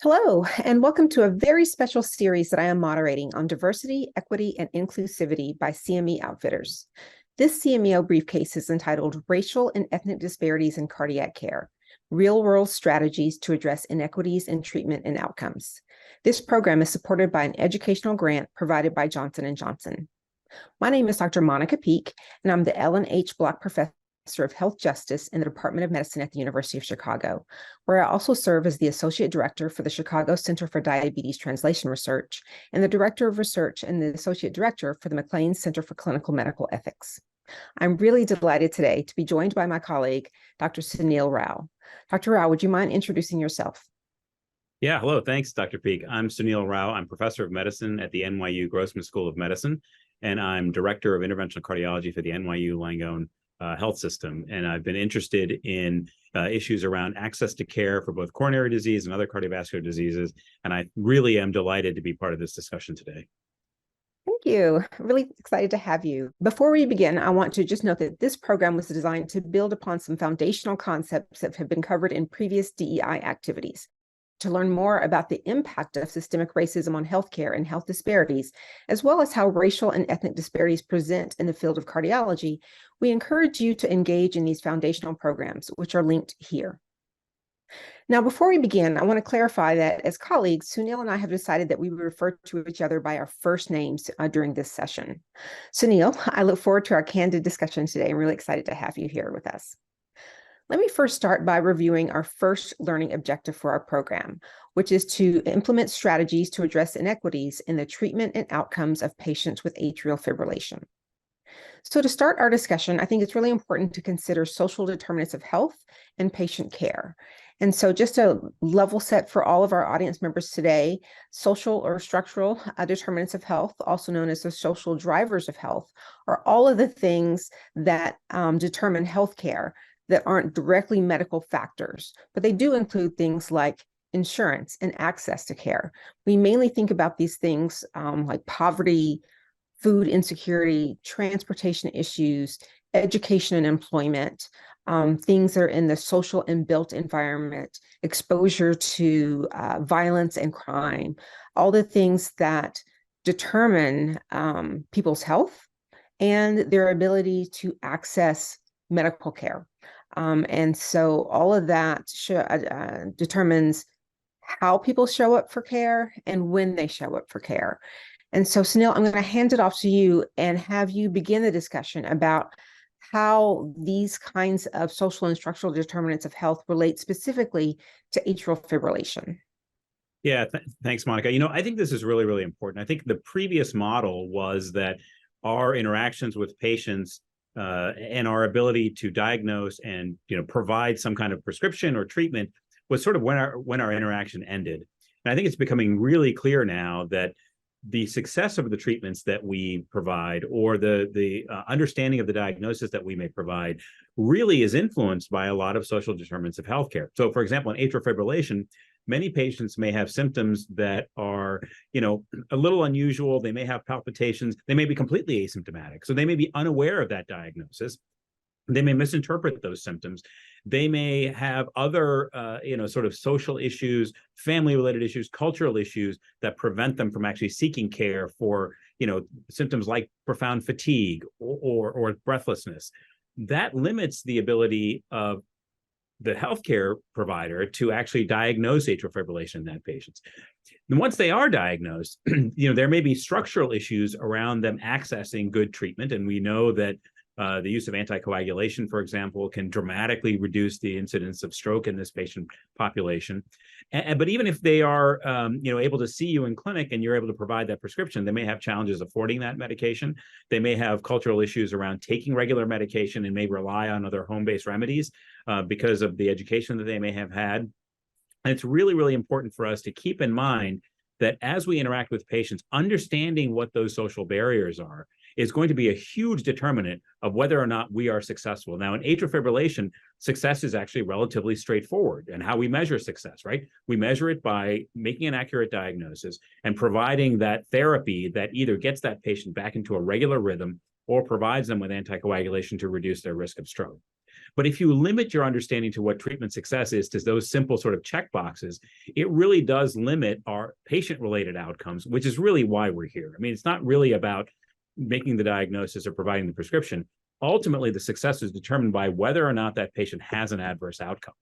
Hello, and welcome to a very special series that I am moderating on diversity, equity, and inclusivity by CME Outfitters. This CMEO briefcase is entitled Racial and Ethnic Disparities in Cardiac Care, Real-World Strategies to Address Inequities in Treatment and Outcomes. This program is supported by an educational grant provided by Johnson & Johnson. My name is Dr. Monica Peak, and I'm the Ellen H. Block Professor of Health Justice in the Department of Medicine at the University of Chicago, where I also serve as the Associate Director for the Chicago Center for Diabetes Translation Research and the Director of Research and the Associate Director for the McLean Center for Clinical Medical Ethics. I'm really delighted today to be joined by my colleague, Dr. Sunil Rao. Dr. Rao, would you mind introducing yourself? Yeah, hello. Thanks, Dr. Peak. I'm Sunil Rao. I'm professor of medicine at the NYU Grossman School of Medicine, and I'm director of interventional cardiology for the NYU Langone health system. And I've been interested in issues around access to care for both coronary disease and other cardiovascular diseases. And I really am delighted to be part of this discussion today. Thank you. Really excited to have you. Before we begin, I want to just note that this program was designed to build upon some foundational concepts that have been covered in previous DEI activities. To learn more about the impact of systemic racism on healthcare and health disparities, as well as how racial and ethnic disparities present in the field of cardiology, we encourage you to engage in these foundational programs, which are linked here. Now, before we begin, I want to clarify that as colleagues, Sunil and I have decided that we would refer to each other by our first names during this session. Sunil, I look forward to our candid discussion today. I'm really excited to have you here with us. Let me first start by reviewing our first learning objective for our program, which is to implement strategies to address inequities in the treatment and outcomes of patients with atrial fibrillation. So to start our discussion, I think it's really important to consider social determinants of health and patient care. And so just a level set for all of our audience members today, social or structural determinants of health, also known as the social drivers of health, are all of the things that determine healthcare that aren't directly medical factors, but they do include things like insurance and access to care. We mainly think about these things like poverty, food insecurity, transportation issues, education and employment, things that are in the social and built environment, exposure to violence and crime, all the things that determine people's health and their ability to access medical care. And so all of that determines how people show up for care and when they show up for care. And so, Sunil, I'm going to hand it off to you and have you begin the discussion about how these kinds of social and structural determinants of health relate specifically to atrial fibrillation. Yeah, thanks, Monica. I think this is really, really important. I think the previous model was that our interactions with patients and our ability to diagnose and provide some kind of prescription or treatment was sort of when our interaction ended. And I think it's becoming really clear now that the success of the treatments that we provide or the understanding of the diagnosis that we may provide really is influenced by a lot of social determinants of healthcare. So, for example, in atrial fibrillation, many patients may have symptoms that are, a little unusual. They may have palpitations. They may be completely asymptomatic. So they may be unaware of that diagnosis. They may misinterpret those symptoms. They may have other, sort of social issues, family-related issues, cultural issues that prevent them from actually seeking care for, symptoms like profound fatigue or breathlessness. That limits the ability of the healthcare provider to actually diagnose atrial fibrillation in that patients. And once they are diagnosed, there may be structural issues around them accessing good treatment. And we know that the use of anticoagulation, for example, can dramatically reduce the incidence of stroke in this patient population. But even if they are, able to see you in clinic and you're able to provide that prescription, they may have challenges affording that medication. They may have cultural issues around taking regular medication and may rely on other home-based remedies because of the education that they may have had. And it's really, really important for us to keep in mind that as we interact with patients, understanding what those social barriers are is going to be a huge determinant of whether or not we are successful. Now, in atrial fibrillation, success is actually relatively straightforward. And how we measure success, right? We measure it by making an accurate diagnosis and providing that therapy that either gets that patient back into a regular rhythm or provides them with anticoagulation to reduce their risk of stroke. But if you limit your understanding to what treatment success is to those simple sort of check boxes, it really does limit our patient-related outcomes, which is really why we're here. I mean, it's not really about making the diagnosis or providing the prescription. Ultimately, the success is determined by whether or not that patient has an adverse outcome.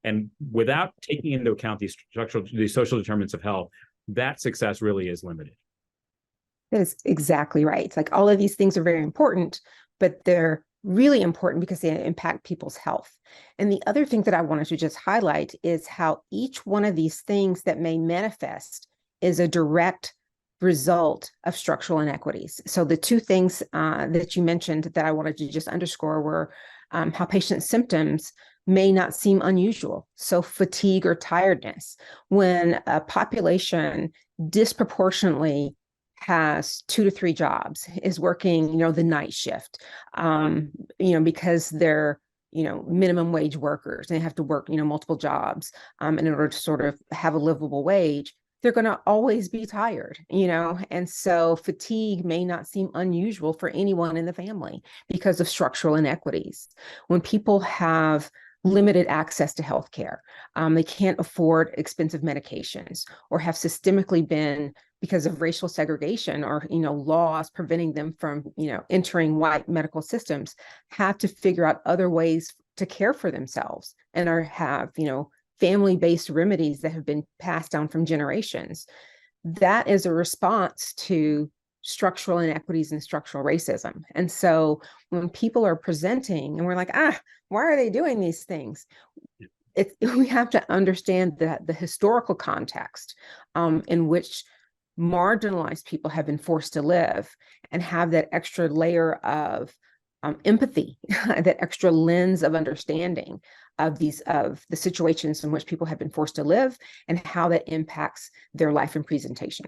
And without taking into account these social determinants of health, that success really is limited. That is exactly right. It's like all of these things are very important, but they're really important because they impact people's health. And the other thing that I wanted to just highlight is how each one of these things that may manifest is a direct result of structural inequities. So the two things that you mentioned that I wanted to just underscore were how patient symptoms may not seem unusual. So fatigue or tiredness, when a population disproportionately has 2 to 3 jobs, is working, the night shift, because they're, minimum wage workers. They have to work, multiple jobs in order to sort of have a livable wage. They're going to always be tired, and so fatigue may not seem unusual for anyone in the family because of structural inequities. When people have limited access to healthcare, they can't afford expensive medications, or have systemically been, because of racial segregation or laws preventing them from entering white medical systems, have to figure out other ways to care for themselves and have family-based remedies that have been passed down from generations. That is a response to structural inequities and structural racism. And so when people are presenting and we're like, why are they doing these things? We have to understand the historical context in which marginalized people have been forced to live, and have that extra layer of empathy, that extra lens of understanding of the situations in which people have been forced to live, and how that impacts their life and presentation.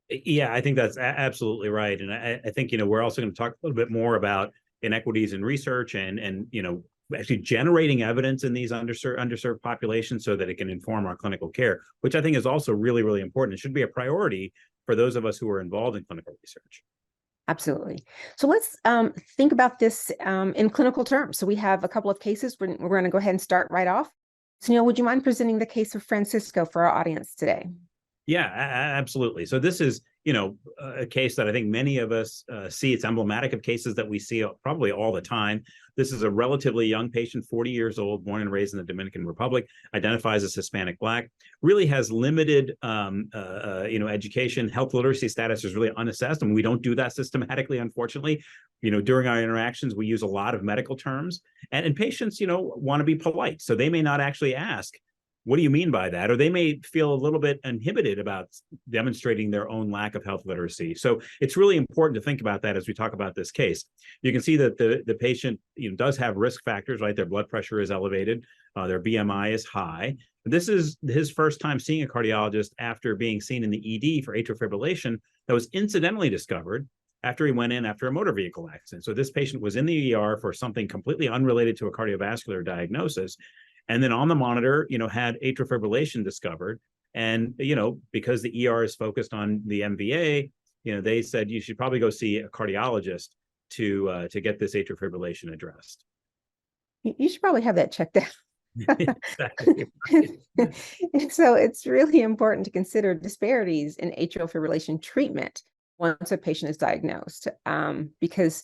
Yeah, I think that's absolutely right. And I think, we're also going to talk a little bit more about inequities in research and actually generating evidence in these underserved populations so that it can inform our clinical care, which I think is also really, really important. It should be a priority for those of us who are involved in clinical research. Absolutely. So let's think about this in clinical terms. So we have a couple of cases. We're going to go ahead and start right off. So Neil, would you mind presenting the case of Francisco for our audience today? Yeah, absolutely. So this is, a case that I think many of us see. It's emblematic of cases that we see probably all the time. This is a relatively young patient, 40 years old, born and raised in the Dominican Republic, identifies as Hispanic Black, really has limited, education. Health literacy status is really unassessed, and we don't do that systematically, unfortunately. During our interactions, we use a lot of medical terms, and patients, want to be polite, so they may not actually ask, what do you mean by that? Or they may feel a little bit inhibited about demonstrating their own lack of health literacy. So it's really important to think about that as we talk about this case. You can see that the patient does have risk factors, right? Their blood pressure is elevated, their BMI is high. This is his first time seeing a cardiologist after being seen in the ED for atrial fibrillation that was incidentally discovered after he went in after a motor vehicle accident. So this patient was in the ER for something completely unrelated to a cardiovascular diagnosis. And then on the monitor, had atrial fibrillation discovered. And, because the ER is focused on the MVA, they said you should probably go see a cardiologist to get this atrial fibrillation addressed. You should probably have that checked out. Exactly. So it's really important to consider disparities in atrial fibrillation treatment once a patient is diagnosed, because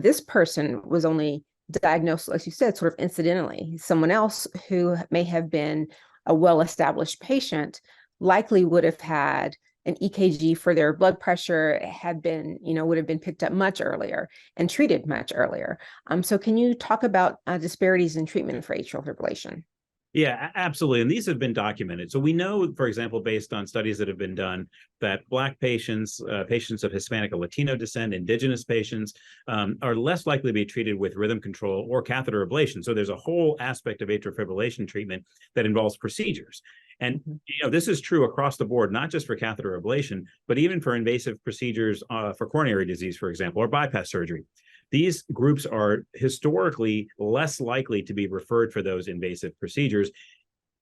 this person was only diagnosed, as you said, sort of incidentally. Someone else who may have been a well-established patient likely would have had an EKG for their blood pressure, would have been picked up much earlier and treated much earlier. So can you talk about disparities in treatment for atrial fibrillation? Yeah, absolutely. And these have been documented. So we know, for example, based on studies that have been done, that Black patients, patients of Hispanic or Latino descent, Indigenous patients are less likely to be treated with rhythm control or catheter ablation. So there's a whole aspect of atrial fibrillation treatment that involves procedures. And this is true across the board, not just for catheter ablation, but even for invasive procedures for coronary disease, for example, or bypass surgery. These groups are historically less likely to be referred for those invasive procedures.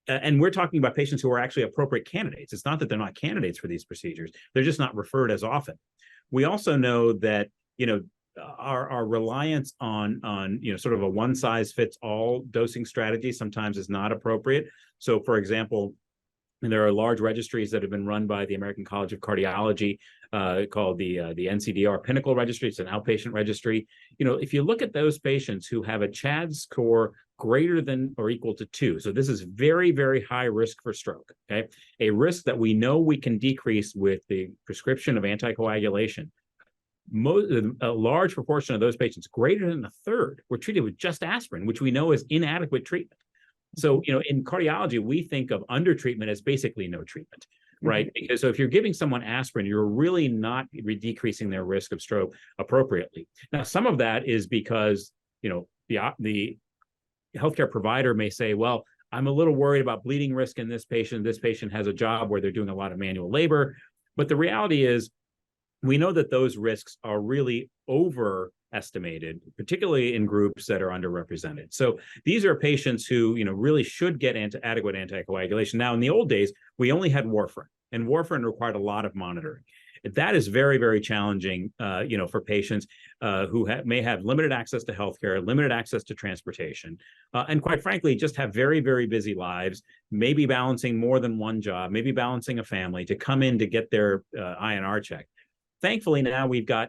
And we're talking about patients who are actually appropriate candidates. It's not that they're not candidates for these procedures. They're just not referred as often. We also know that, our reliance on sort of a one size fits all dosing strategy sometimes is not appropriate. So, for example, there are large registries that have been run by the American College of Cardiology, called the NCDR Pinnacle Registry. It's an outpatient registry. If you look at those patients who have a CHAD score greater than or equal to 2, so this is very, very high risk for stroke. Okay, a risk that we know we can decrease with the prescription of anticoagulation. A large proportion of those patients, greater than a third, were treated with just aspirin, which we know is inadequate treatment. So, in cardiology, we think of undertreatment as basically no treatment, right? Mm-hmm. Because so if you're giving someone aspirin, you're really not decreasing their risk of stroke appropriately. Now, some of that is because, the healthcare provider may say, well, I'm a little worried about bleeding risk in this patient. This patient has a job where they're doing a lot of manual labor. But the reality is, we know that those risks are really overestimated, particularly in groups that are underrepresented. So these are patients who, really should get adequate anticoagulation. Now, in the old days, we only had warfarin, and warfarin required a lot of monitoring. That is very, very challenging, for patients who may have limited access to healthcare, limited access to transportation, and quite frankly, just have very, very busy lives, maybe balancing more than one job, maybe balancing a family to come in to get their INR checked. Thankfully, now we've got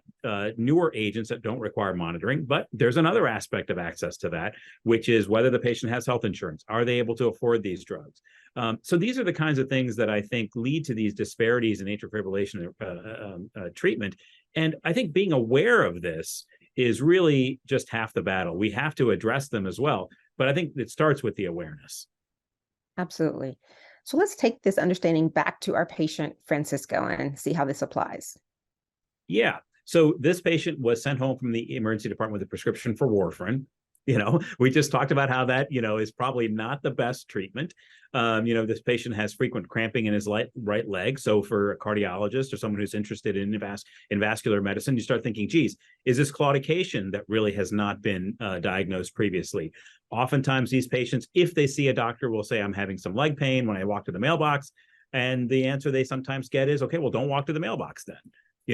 newer agents that don't require monitoring, but there's another aspect of access to that, which is whether the patient has health insurance. Are they able to afford these drugs? So these are the kinds of things that I think lead to these disparities in atrial fibrillation treatment. And I think being aware of this is really just half the battle. We have to address them as well, but I think it starts with the awareness. Absolutely. So let's take this understanding back to our patient, Francisco, and see how this applies. Yeah. So this patient was sent home from the emergency department with a prescription for warfarin. We just talked about how that, is probably not the best treatment. This patient has frequent cramping in his right leg. So for a cardiologist or someone who's interested in vascular medicine, you start thinking, geez, is this claudication that really has not been diagnosed previously? Oftentimes these patients, if they see a doctor, will say, I'm having some leg pain when I walk to the mailbox. And the answer they sometimes get is, okay, well, don't walk to the mailbox then.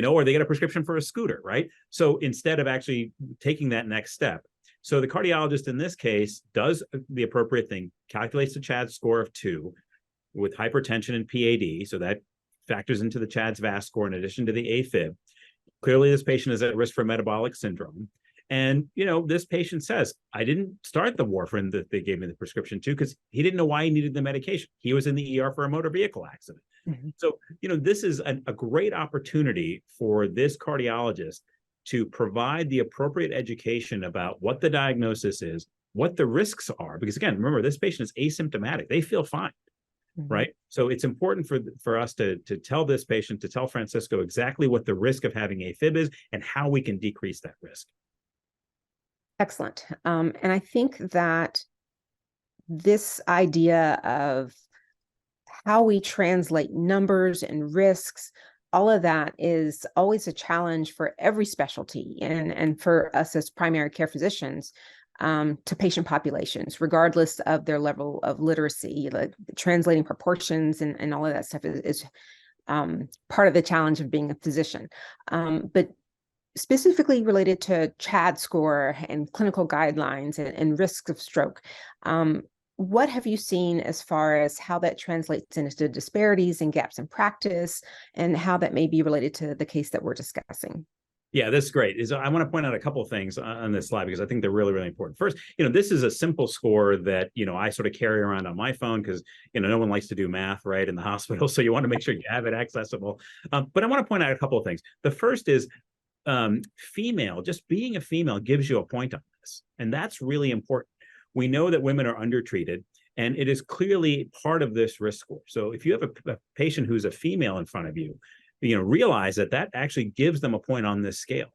Or they get a prescription for a scooter, right? So instead of actually taking that next step, so the cardiologist in this case does the appropriate thing, calculates the CHAD score of 2 with hypertension and PAD. So that factors into the CHADS VAS score in addition to the AFib. Clearly, this patient is at risk for metabolic syndrome. And, this patient says, I didn't start the warfarin that they gave me the prescription to because he didn't know why he needed the medication. He was in the ER for a motor vehicle accident. Mm-hmm. So, this is a great opportunity for this cardiologist to provide the appropriate education about what the diagnosis is, what the risks are. Because again, remember, this patient is asymptomatic. They feel fine. Mm-hmm. Right. So it's important for us to tell this patient, to tell Francisco exactly what the risk of having AFib is and how we can decrease that risk. Excellent. And I think that this idea of how we translate numbers and risks, all of that is always a challenge for every specialty and for us as primary care physicians to patient populations, regardless of their level of literacy. Like translating proportions and all of that stuff is part of the challenge of being a physician. But specifically related to CHAD score and clinical guidelines and risks of stroke, what have you seen as far as how that translates into disparities and gaps in practice and how that may be related to the case that we're discussing? Yeah, this is great. I want to point out a couple of things on this slide because I think they're really, really important. First, this is a simple score that, I sort of carry around on my phone because, no one likes to do math, right, in the hospital. So you want to make sure you have it accessible. But I want to point out a couple of things. The first is female, just being a female gives you a point on this. And that's really important. We know that women are undertreated, and it is clearly part of this risk score. So if you have a patient who's a female in front of you, realize that actually gives them a point on this scale.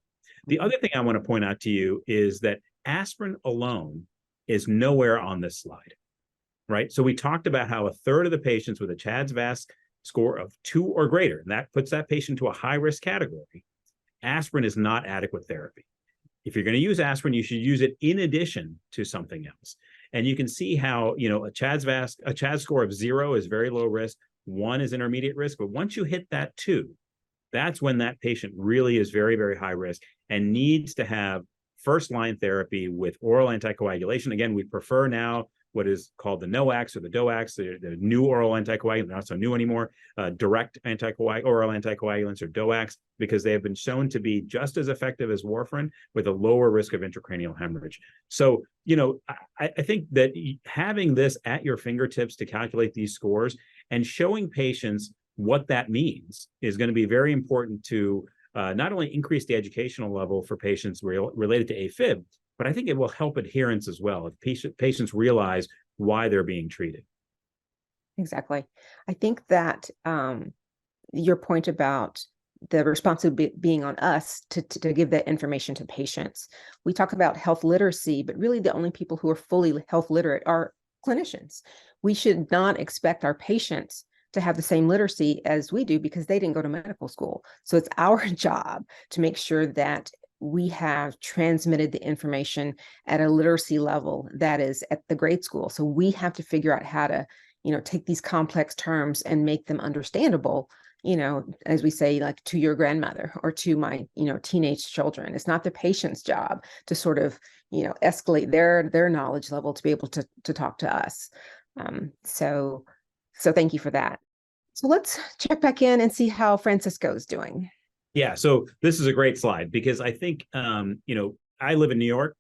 The other thing I want to point out to you is that aspirin alone is nowhere on this slide, right? So we talked about how a third of the patients with a CHADS VAS score of 2 or greater, and that puts that patient to a high-risk category. Aspirin is not adequate therapy. If you're going to use aspirin, you should use it in addition to something else. And you can see how, a CHADS score of 0 is very low risk, 1 is intermediate risk, but once you hit that 2, that's when that patient really is very, very high risk. and needs to have first-line therapy with oral anticoagulation. Again, we prefer now what is called the NOACs or the DOACs, the new oral anticoagulants, not so new anymore, direct oral anticoagulants or DOACs, because they have been shown to be just as effective as warfarin with a lower risk of intracranial hemorrhage. So, I think that having this at your fingertips to calculate these scores and showing patients what that means is going to be very important to not only increase the educational level for patients related to AFib, but I think it will help adherence as well if patients realize why they're being treated. Exactly. I think that your point about the responsibility being on us to give that information to patients. We talk about health literacy, but really the only people who are fully health literate are clinicians. We should not expect our patients to have the same literacy as we do because they didn't go to medical school. So it's our job to make sure that we have transmitted the information at a literacy level that is at the grade school. So we have to figure out how to, take these complex terms and make them understandable, as we say, like to your grandmother or to my, teenage children. It's not the patient's job to sort of, escalate their knowledge level to be able to talk to us. So thank you for that. So let's check back in and see how Francisco's doing. Yeah, so this is a great slide because I think, I live in New York,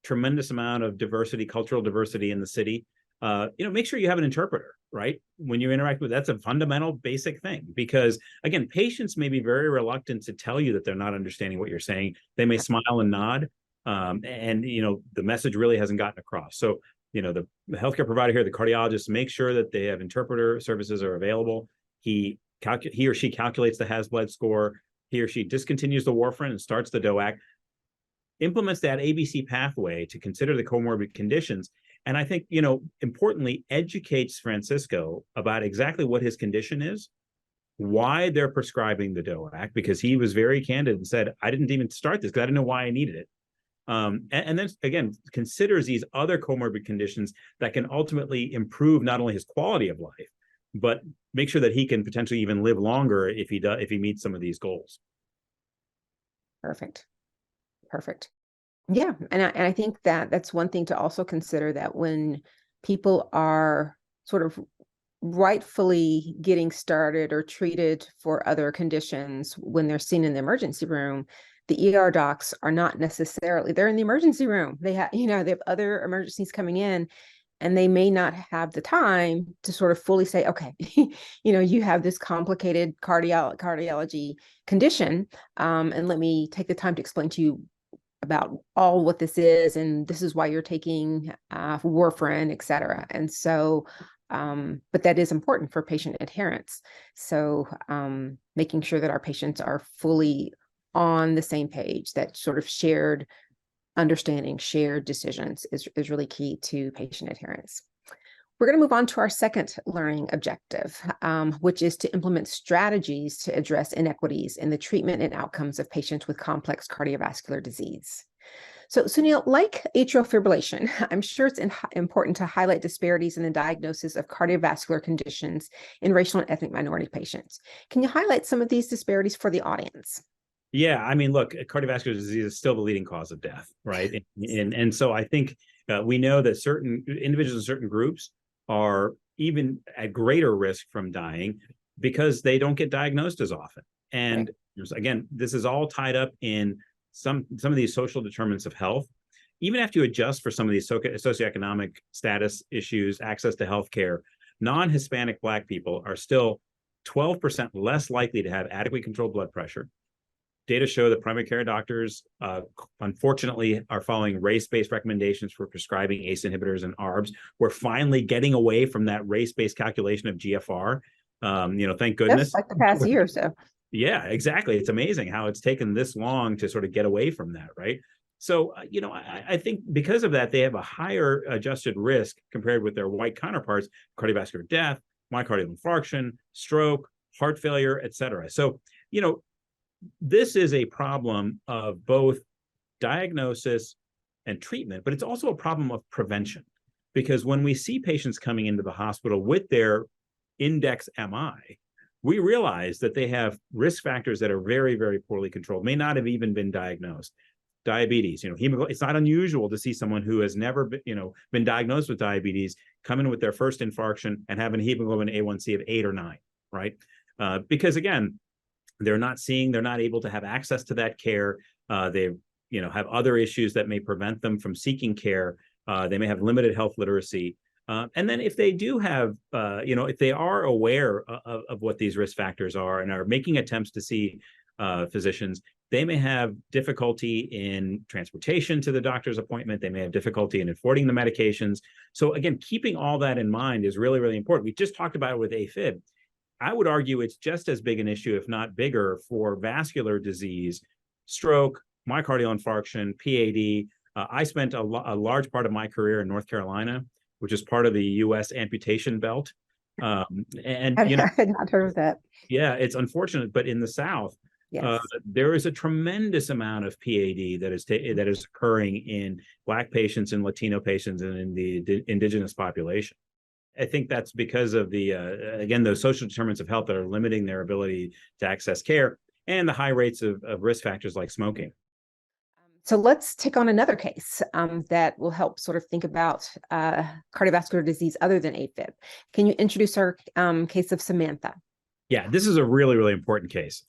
tremendous amount of diversity, cultural diversity in the city. Make sure you have an interpreter, right? When you interact with, that's a fundamental basic thing because again, patients may be very reluctant to tell you that they're not understanding what you're saying. They may smile and nod, and the message really hasn't gotten across. So, the healthcare provider here, the cardiologist, make sure that they have interpreter services are available. He or she calculates the Hasbled score. He or she discontinues the warfarin and starts the DOAC, implements that ABC pathway to consider the comorbid conditions. And I think, importantly, educates Francisco about exactly what his condition is, why they're prescribing the DOAC, because he was very candid and said, I didn't even start this because I didn't know why I needed it. And then, again, considers these other comorbid conditions that can ultimately improve not only his quality of life, but make sure that he can potentially even live longer if he meets some of these goals. Perfect. Yeah, and I think that that's one thing to also consider, that when people are sort of rightfully getting started or treated for other conditions when they're seen in the emergency room, the ER docs are not necessarily, they're in the emergency room. They have, they have other emergencies coming in, and they may not have the time to sort of fully say, okay, you have this complicated cardiology condition, and let me take the time to explain to you about all what this is, and this is why you're taking warfarin, et cetera. And so, but that is important for patient adherence. So making sure that our patients are fully on the same page, that sort of shared understanding, shared decisions is really key to patient adherence. We're going to move on to our second learning objective, which is to implement strategies to address inequities in the treatment and outcomes of patients with complex cardiovascular disease. So Sunil, like atrial fibrillation, I'm sure it's important to highlight disparities in the diagnosis of cardiovascular conditions in racial and ethnic minority patients. Can you highlight some of these disparities for the audience? Yeah, I mean, look, cardiovascular disease is still the leading cause of death, right? And so I think we know that certain individuals in certain groups are even at greater risk from dying because they don't get diagnosed as often. And again, this is all tied up in some of these social determinants of health. Even after you adjust for some of these socioeconomic status issues, access to healthcare, non-Hispanic Black people are still 12% less likely to have adequately controlled blood pressure. Data show that primary care doctors, unfortunately, are following race-based recommendations for prescribing ACE inhibitors and ARBs. We're finally getting away from that race-based calculation of GFR. Thank goodness. Just like the past year or so. Yeah, exactly. It's amazing how it's taken this long to sort of get away from that, right? So, I think because of that, they have a higher adjusted risk compared with their white counterparts: cardiovascular death, myocardial infarction, stroke, heart failure, et cetera. So, this is a problem of both diagnosis and treatment, but it's also a problem of prevention. Because when we see patients coming into the hospital with their index MI, we realize that they have risk factors that are very, very poorly controlled, may not have even been diagnosed. Diabetes, it's not unusual to see someone who has never been diagnosed with diabetes come in with their first infarction and have a hemoglobin A1C of 8 or 9, right? Because again, they're not able to have access to that care. They have other issues that may prevent them from seeking care. They may have limited health literacy. And then if they do have, if they are aware of what these risk factors are and are making attempts to see physicians, they may have difficulty in transportation to the doctor's appointment. They may have difficulty in affording the medications. So again, keeping all that in mind is really, really important. We just talked about it with AFib. I would argue it's just as big an issue, if not bigger, for vascular disease, stroke, myocardial infarction, PAD. I spent a large part of my career in North Carolina, which is part of the U.S. amputation belt. I had not heard of that. Yeah, it's unfortunate, but in the South, yes, there is a tremendous amount of PAD that is occurring in Black patients and Latino patients and in the indigenous population. I think that's because of again, those social determinants of health that are limiting their ability to access care and the high rates of risk factors like smoking. So let's take on another case that will help sort of think about cardiovascular disease other than AFib. Can you introduce our case of Samantha? Yeah, this is a really, really important case.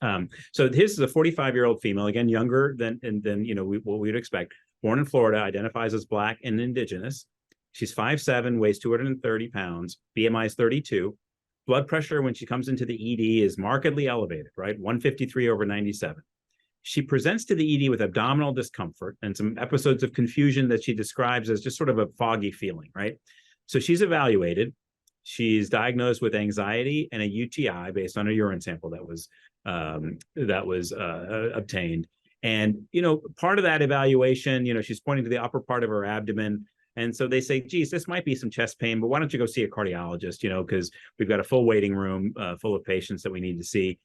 So this is a 45-year-old female, again, younger than what we'd expect. Born in Florida, identifies as Black and indigenous. She's 5'7", weighs 230 pounds, BMI is 32. Blood pressure when she comes into the ED is markedly elevated, right? 153/97. She presents to the ED with abdominal discomfort and some episodes of confusion that she describes as just sort of a foggy feeling, right? So she's evaluated. She's diagnosed with anxiety and a UTI based on a urine sample that was obtained. And, part of that evaluation, she's pointing to the upper part of her abdomen. And so they say, geez, this might be some chest pain, but why don't you go see a cardiologist, because we've got a full waiting room full of patients that we need to see.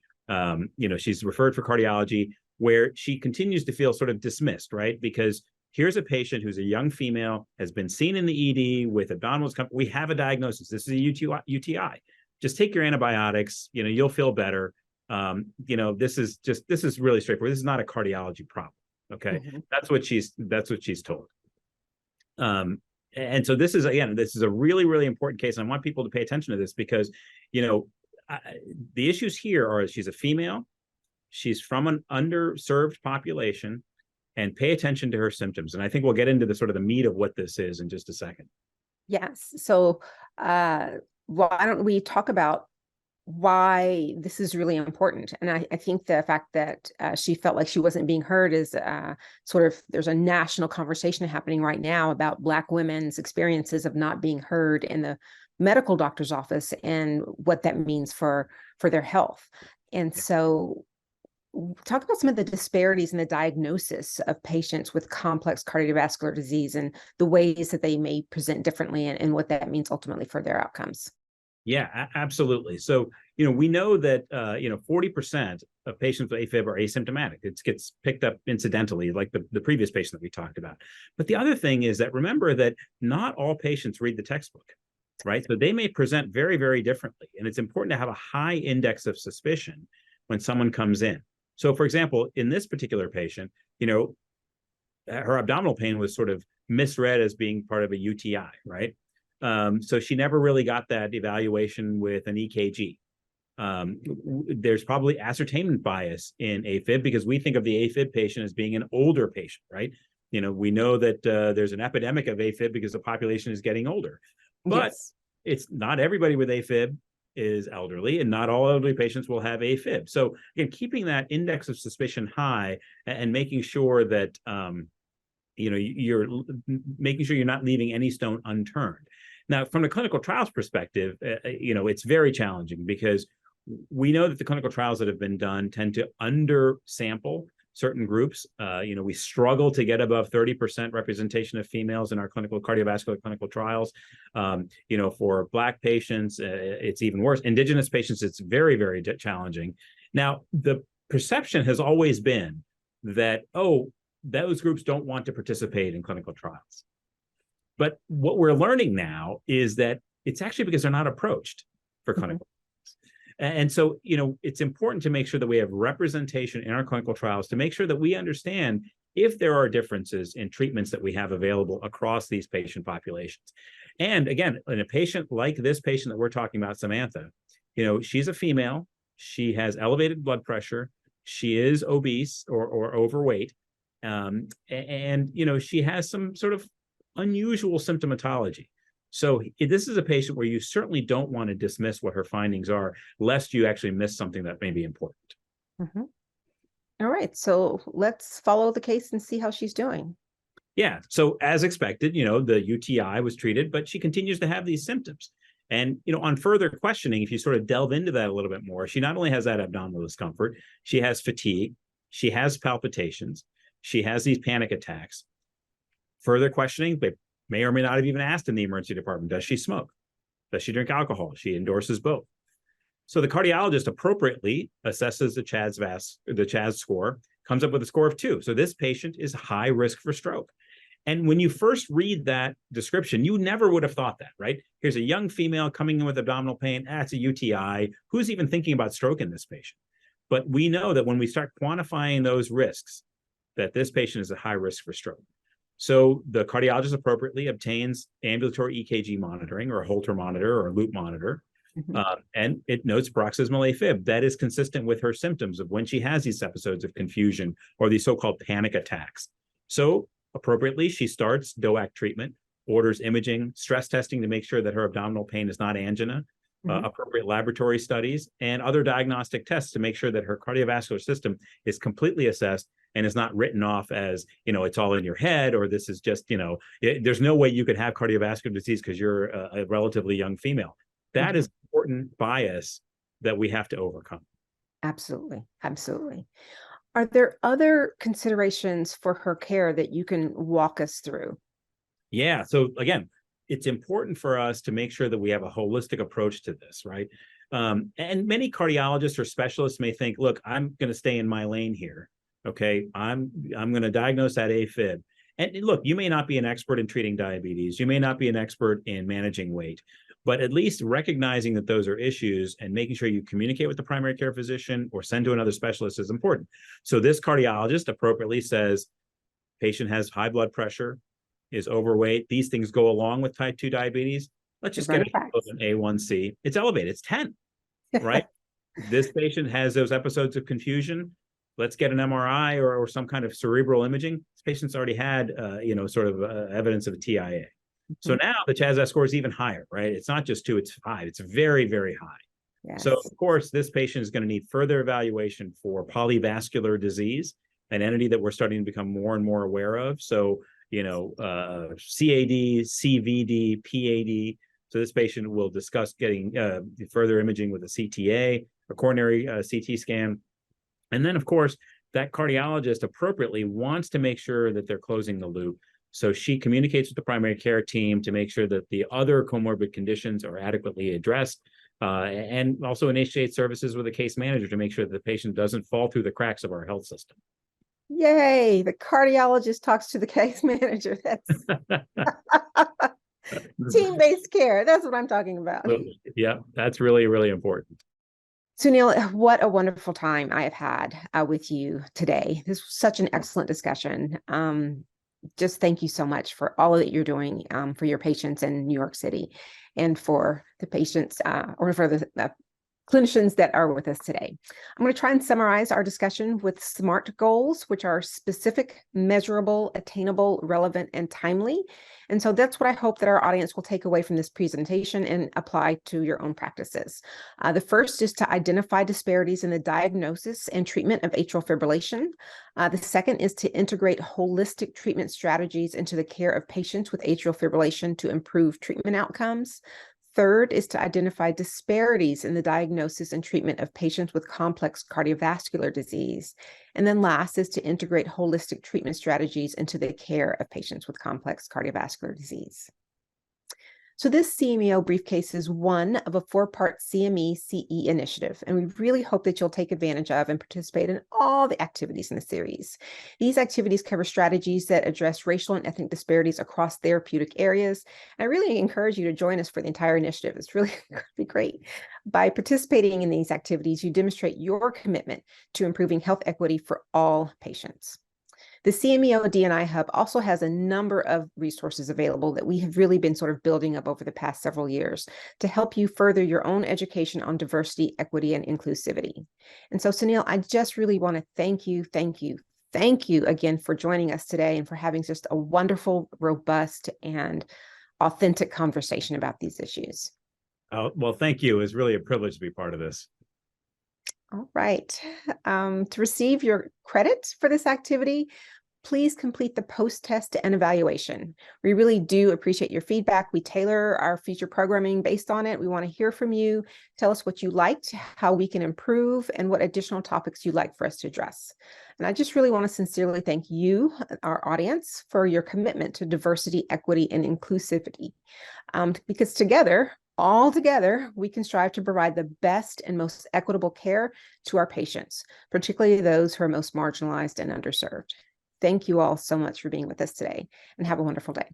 She's referred for cardiology, where she continues to feel sort of dismissed, right? Because here's a patient who's a young female, has been seen in the ED with abdominal discomfort. We have a diagnosis. This is a UTI. Just take your antibiotics, you'll feel better. This is really straightforward. This is not a cardiology problem. Okay. Mm-hmm. That's what she's told. And so this is a really, really important case. And I want people to pay attention to this because, the issues here are she's a female, she's from an underserved population, and pay attention to her symptoms. And I think we'll get into the sort of the meat of what this is in just a second. Yes. So why don't we talk about why this is really important? And I think the fact that she felt like she wasn't being heard is there's a national conversation happening right now about Black women's experiences of not being heard in the medical doctor's office and what that means for their health. And so talk about some of the disparities in the diagnosis of patients with complex cardiovascular disease and the ways that they may present differently and what that means ultimately for their outcomes. Yeah, absolutely. So, we know that, 40% of patients with AFib are asymptomatic. It gets picked up incidentally, like the previous patient that we talked about. But the other thing is that remember that not all patients read the textbook, right? So they may present very, very differently. And it's important to have a high index of suspicion when someone comes in. So, for example, in this particular patient, her abdominal pain was sort of misread as being part of a UTI, right? So she never really got that evaluation with an EKG. There's probably ascertainment bias in AFib because we think of the AFib patient as being an older patient, right? We know that there's an epidemic of AFib because the population is getting older. But yes, it's not everybody with AFib is elderly, and not all elderly patients will have AFib. So again, keeping that index of suspicion high and making sure that you're making sure you're not leaving any stone unturned. Now, from the clinical trials perspective, it's very challenging because we know that the clinical trials that have been done tend to undersample certain groups. We struggle to get above 30% representation of females in our cardiovascular clinical trials. For Black patients, it's even worse. Indigenous patients, it's very, very challenging. Now, the perception has always been that, those groups don't want to participate in clinical trials. But what we're learning now is that it's actually because they're not approached for clinical trials. And so, it's important to make sure that we have representation in our clinical trials to make sure that we understand if there are differences in treatments that we have available across these patient populations. And again, in a patient like this patient that we're talking about, Samantha, she's a female, she has elevated blood pressure, she is obese or overweight, and she has some sort of unusual symptomatology. So this is a patient where you certainly don't want to dismiss what her findings are, lest you actually miss something that may be important. Mm-hmm. All right, so let's follow the case and see how she's doing. Yeah, so as expected, the UTI was treated, but she continues to have these symptoms. And, on further questioning, if you sort of delve into that a little bit more, she not only has that abdominal discomfort, she has fatigue, she has palpitations, she has these panic attacks. Further questioning, they may or may not have even asked in the emergency department, does she smoke? Does she drink alcohol? She endorses both. So the cardiologist appropriately assesses the CHADS score, comes up with a score of 2. So this patient is high risk for stroke. And when you first read that description, you never would have thought that, right? Here's a young female coming in with abdominal pain. It's a UTI. Who's even thinking about stroke in this patient? But we know that when we start quantifying those risks, that this patient is a high risk for stroke. So the cardiologist appropriately obtains ambulatory EKG monitoring or a Holter monitor or a loop monitor. Mm-hmm. And it notes paroxysmal AFib. That is consistent with her symptoms of when she has these episodes of confusion or these so-called panic attacks. So appropriately, she starts DOAC treatment, orders imaging, stress testing to make sure that her abdominal pain is not angina, mm-hmm. Appropriate laboratory studies, and other diagnostic tests to make sure that her cardiovascular system is completely assessed and is not written off as, it's all in your head, or this is just, there's no way you could have cardiovascular disease because you're a relatively young female. That mm-hmm. is important bias that we have to overcome. Absolutely. Absolutely. Are there other considerations for her care that you can walk us through? Yeah. So again, it's important for us to make sure that we have a holistic approach to this, right? And many cardiologists or specialists may think, look, I'm going to stay in my lane here. Okay. I'm going to diagnose that AFib. And look, you may not be an expert in treating diabetes. You may not be an expert in managing weight, but at least recognizing that those are issues and making sure you communicate with the primary care physician or send to another specialist is important. So this cardiologist appropriately says, patient has high blood pressure, is overweight. These things go along with type 2 diabetes. Let's just get an A1C. It's elevated. It's 10, right? This patient has those episodes of confusion. Let's get an MRI or some kind of cerebral imaging. This patient's already had, evidence of a TIA. Mm-hmm. So now the CHADS score is even higher, right? It's not just 2, it's 5. It's very, very high. Yes. So, of course, this patient is going to need further evaluation for polyvascular disease, an entity that we're starting to become more and more aware of. So, CAD, CVD, PAD. So this patient will discuss getting further imaging with a CTA, a coronary CT scan. And then, of course, that cardiologist appropriately wants to make sure that they're closing the loop. So she communicates with the primary care team to make sure that the other comorbid conditions are adequately addressed, and also initiate services with a case manager to make sure that the patient doesn't fall through the cracks of our health system. Yay, the cardiologist talks to the case manager. That's team-based care. That's what I'm talking about. Yeah, that's really, really important. Sunil, what a wonderful time I have had with you today. This was such an excellent discussion. Just thank you so much for all that you're doing for your patients in New York City and for the patients or for the clinicians that are with us today. I'm going to try and summarize our discussion with SMART goals, which are specific, measurable, attainable, relevant, and timely. And so that's what I hope that our audience will take away from this presentation and apply to your own practices. The first is to identify disparities in the diagnosis and treatment of atrial fibrillation. The second is to integrate holistic treatment strategies into the care of patients with atrial fibrillation to improve treatment outcomes. Third is to identify disparities in the diagnosis and treatment of patients with complex cardiovascular disease. And then last is to integrate holistic treatment strategies into the care of patients with complex cardiovascular disease. So this CMEO briefcase is one of a four-part CME CE initiative, and we really hope that you'll take advantage of and participate in all the activities in the series. These activities cover strategies that address racial and ethnic disparities across therapeutic areas. And I really encourage you to join us for the entire initiative. It's really going to be great. By participating in these activities, you demonstrate your commitment to improving health equity for all patients. The CMEO D&I Hub also has a number of resources available that we have really been sort of building up over the past several years to help you further your own education on diversity, equity, and inclusivity. And so, Sunil, I just really want to thank you again for joining us today and for having just a wonderful, robust, and authentic conversation about these issues. Oh, well, thank you. It's really a privilege to be part of this. All right. To receive your credit for this activity, please complete the post-test and evaluation. We really do appreciate your feedback. We tailor our future programming based on it. We want to hear from you. Tell us what you liked, how we can improve, and what additional topics you'd like for us to address. And I just really want to sincerely thank you, our audience, for your commitment to diversity, equity, and inclusivity. Because together, all together, we can strive to provide the best and most equitable care to our patients, particularly those who are most marginalized and underserved. Thank you all so much for being with us today, and have a wonderful day.